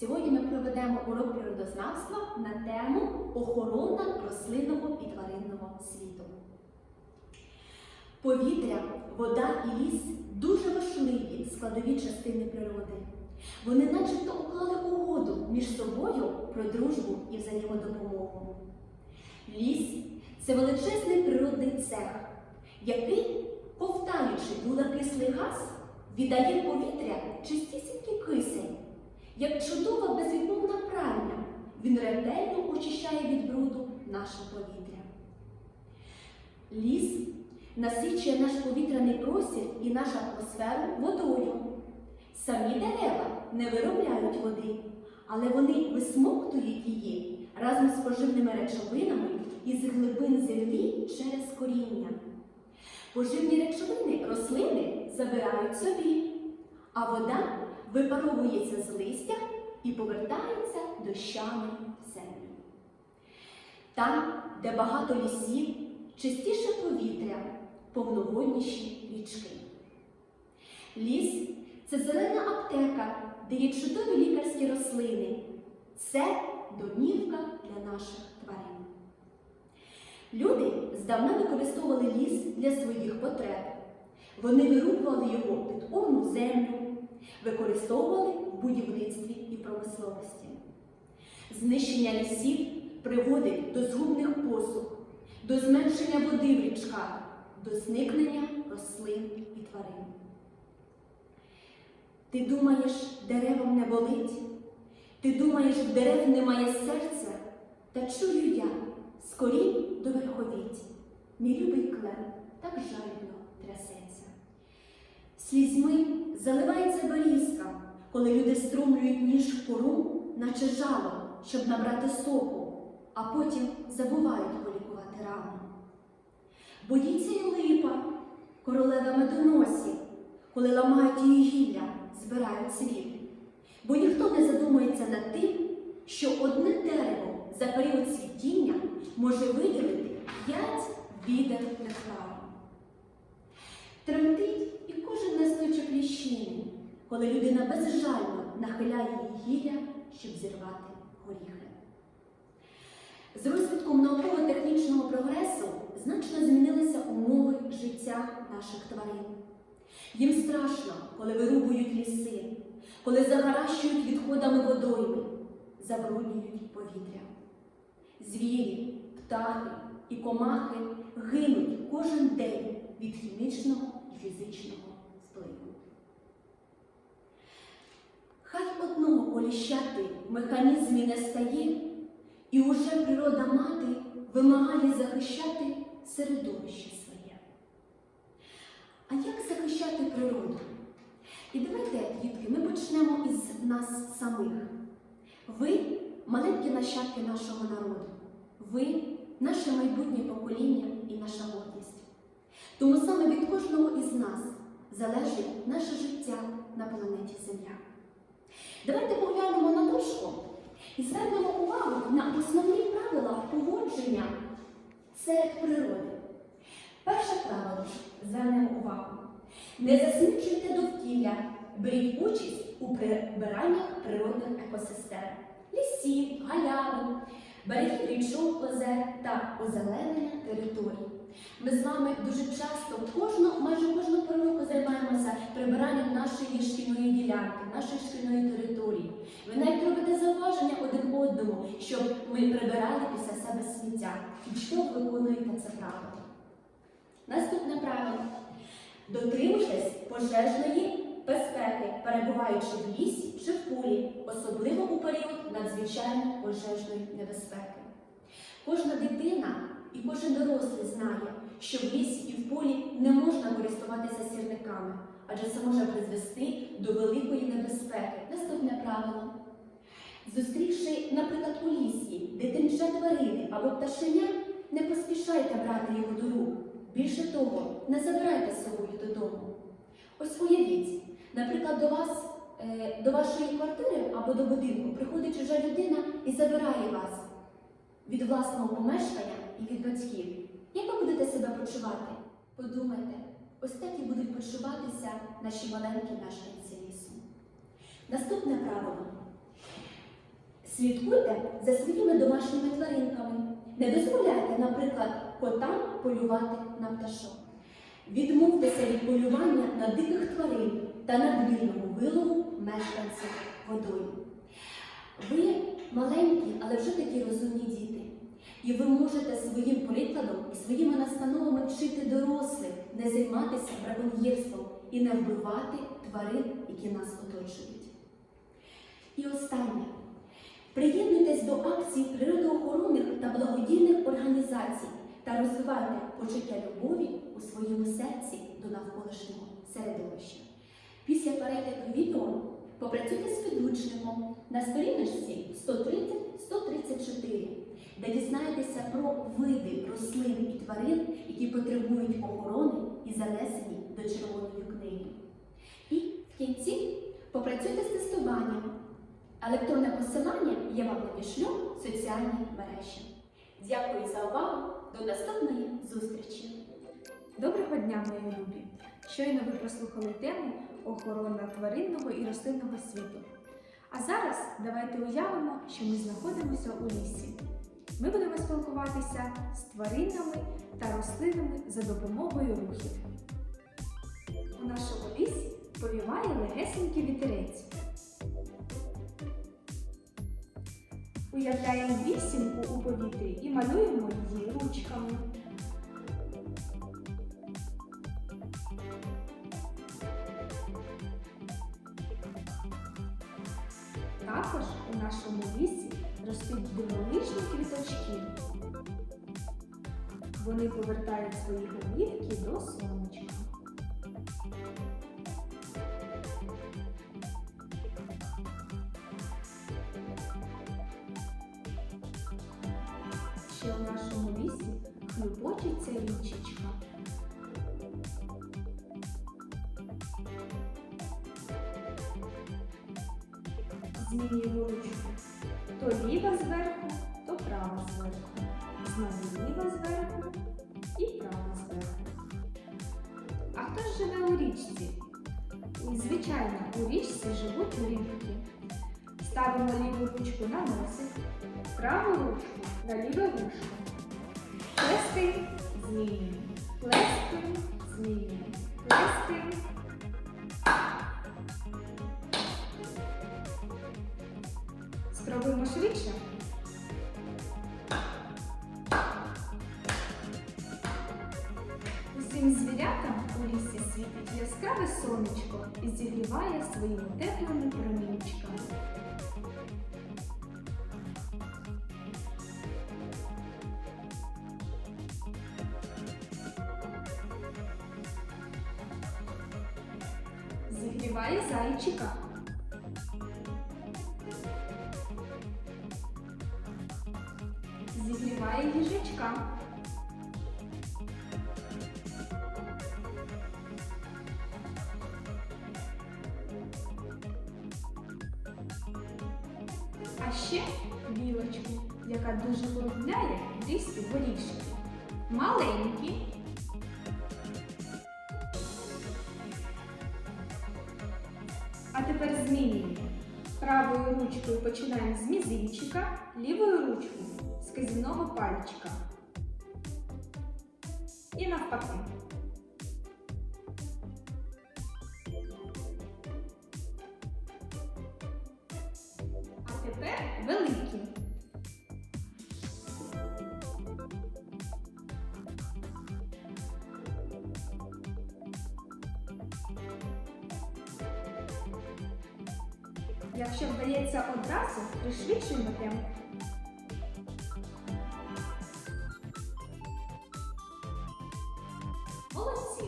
Сьогодні ми проведемо урок природознавства на тему охорона рослинного і тваринного світу. Повітря, вода і ліс – дуже важливі складові частини природи. Вони начебто уклали угоду між собою про дружбу і взаємодопомогу. Ліс – це величезний природний цех, який, ковтаючи вуглекислий газ, віддає в повітря чистісінький кисень. Як чудова безвідмовна пральня, він ретельно очищає від бруду наше повітря. Ліс насичує наш повітряний простір і нашу атмосферу водою. Самі дерева не виробляють води, але вони висмоктують її разом з поживними речовинами із глибин землі через коріння. Поживні речовини рослини забирають собі, а вода випаровується з листя і повертається дощами в землю. Там, де багато лісів, чистіше повітря, повноводніші річки. Ліс – це зелена аптека, де є чудові лікарські рослини. Це домівка для наших тварин. Люди здавна використовували ліс для своїх потреб. Вони вирубували його під орну землю, використовували в будівництві і промисловості. Знищення лісів приводить до згубних посух, до зменшення води в річках, до зникнення рослин і тварин. Ти думаєш, деревам не болить? Ти думаєш, в дерев немає серця? Та чую я, з корінь до верховіть, мій любий клен так жально трясеться. Слізьми заливається берізка, коли люди струмлюють ніж в кору, наче жало, щоб набрати соку, а потім забувають полікувати рану. Боїться й липа, королева медоносів, коли ламають її гілля, збирають світ. Бо ніхто не задумується над тим, що одне дерево за період цвітіння може виділити 5 відер нектару. Тремтить і кожен листочок ліщини, коли людина безжально нахиляє її гілля, щоб зірвати горіхи. З розвитком науково-технічного прогресу значно змінилися умови життя наших тварин. Їм страшно, коли вирубують ліси, коли загаращують відходами водойми, забруднюють повітря. Звірі, птахи і комахи гинуть кожен день від хімічного і фізичного впливу. Хай одного коліщати в механізмі не стає, і уже природа-мати вимагає захищати середовище своє. А як захищати природу? І давайте, дітки, ми почнемо із нас самих. Ви – маленькі нащадки нашого народу. Ви – наше майбутнє покоління і наша гордість. Тому саме від кожного із нас залежить наше життя на планеті Земля. Давайте поглянемо на дошку і звернемо увагу на основні правила поводження серед природи. Перше правило – звернемо увагу. Не засмічуйте довкілля, беріть участь у прибираннях природних екосистем – лісів, галявин, берегів річок, озер та озеленення територій. Ми з вами дуже часто, майже кожного року займаємося прибиранням нашої шкільної ділянки, нашої шкільної території. Ви навіть робите зауваження один одному, щоб ми прибирали після себе сміття. І що ви виконуєте це правило? Наступне правило. Дотримуйтесь пожежної безпеки, перебуваючи в лісі чи в полі, особливо у період надзвичайної пожежної небезпеки. Кожна дитина і кожен дорослий знає, що в лісі і в полі не можна користуватися сірниками, адже це може призвести до великої небезпеки. Наступне правило. Зустрівши, наприклад, у лісі дитинча тварини або пташеня, не поспішайте брати його до рук. Більше того, не забирайте з собою додому. Ось уявіть, наприклад, до вашої квартири або до будинку приходить чужа людина і забирає вас від власного помешкання і від батьків. Як ви будете себе почувати? Подумайте, ось так і будуть почуватися наші маленькі мешканці лісу. Наступне правило. Слідкуйте за своїми домашніми тваринками. Не дозволяйте, наприклад, котам полювати на пташок. Відмовтеся від полювання на диких тварин та надмірному вилову мешканців водойм. Ви маленькі, але вже такі розумні діти. І ви можете своїм прикладом і своїми настановами вчити дорослих не займатися браконьєрством і не вбивати тварин, які нас оточують. І останнє. Приєднуйтесь до акцій природоохоронних та благодійних організацій та розвивайте почуття любові у своєму серці до навколишнього середовища. Після перегляду відео попрацюйте з підручником на сторіночці 130-134, де дізнаєтеся про види рослин і тварин, які потребують охорони і занесені до Червоної книги. І в кінці попрацюйте з тестуванням. Електронне посилання я вам надішлю в соціальні мережі. Дякую за увагу. До наступної зустрічі! Доброго дня, мої любі! Щойно ви прослухали тему «Охорона тваринного і рослинного світу». А зараз давайте уявимо, що ми знаходимося у лісі. Ми будемо спілкуватися з тваринами та рослинами за допомогою рухів. У нашому лісі повіває легесенький вітерець. Уявляємо вісімку у повітрі і малюємо її ручками. Також у нашому лісі ростуть дивовижні квіточки. Вони повертають свої голівки до сонечка. Ще у нашому лісі хлюпочеться річечка. Змінюємо ручку. То ліва зверху, то права зверху. Знову ліва зверху і права зверху. А хто ж живе у річці? Звичайно, у річці живуть рибки. Ставимо ліву ручку на носик, праву ручку на ліве вушко. Плескаємо, змінюємо. Плескаємо, змінюємо. Плескаємо. Спробуємо швидше. Усім звірятам у лісі світить яскраве сонечко і зігріває своїми теплими промінчиками. Зігріває зайчика. Зігріває їжачка. А ще білочку, яка дуже полюбляє гризти горішки. Маленькі. А тепер змінюємо. Правою ручкою починаємо з мізинчика, лівою ручкою з казівного пальчика. І навпаки. А тепер великі. Якщо вдається одразу, пришвидшуємо темп. Молодці!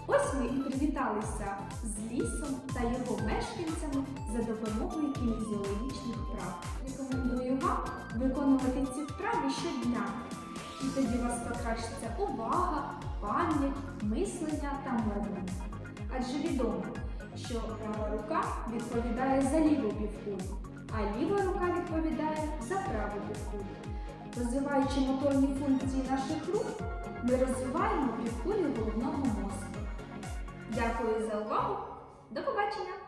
Ось ми і привіталися з лісом та його мешканцями за допомогою кінезіологічних вправ. Рекомендую вам виконувати ці вправи щодня. І тоді у вас покращиться увага, пам'ять, мислення та мовлення. Адже відомо, що права рука відповідає за ліву півкулю, а ліва рука відповідає за праву півкулю. Розвиваючи моторні функції наших рук, ми розвиваємо півкулю головного мозку. Дякую за увагу! До побачення!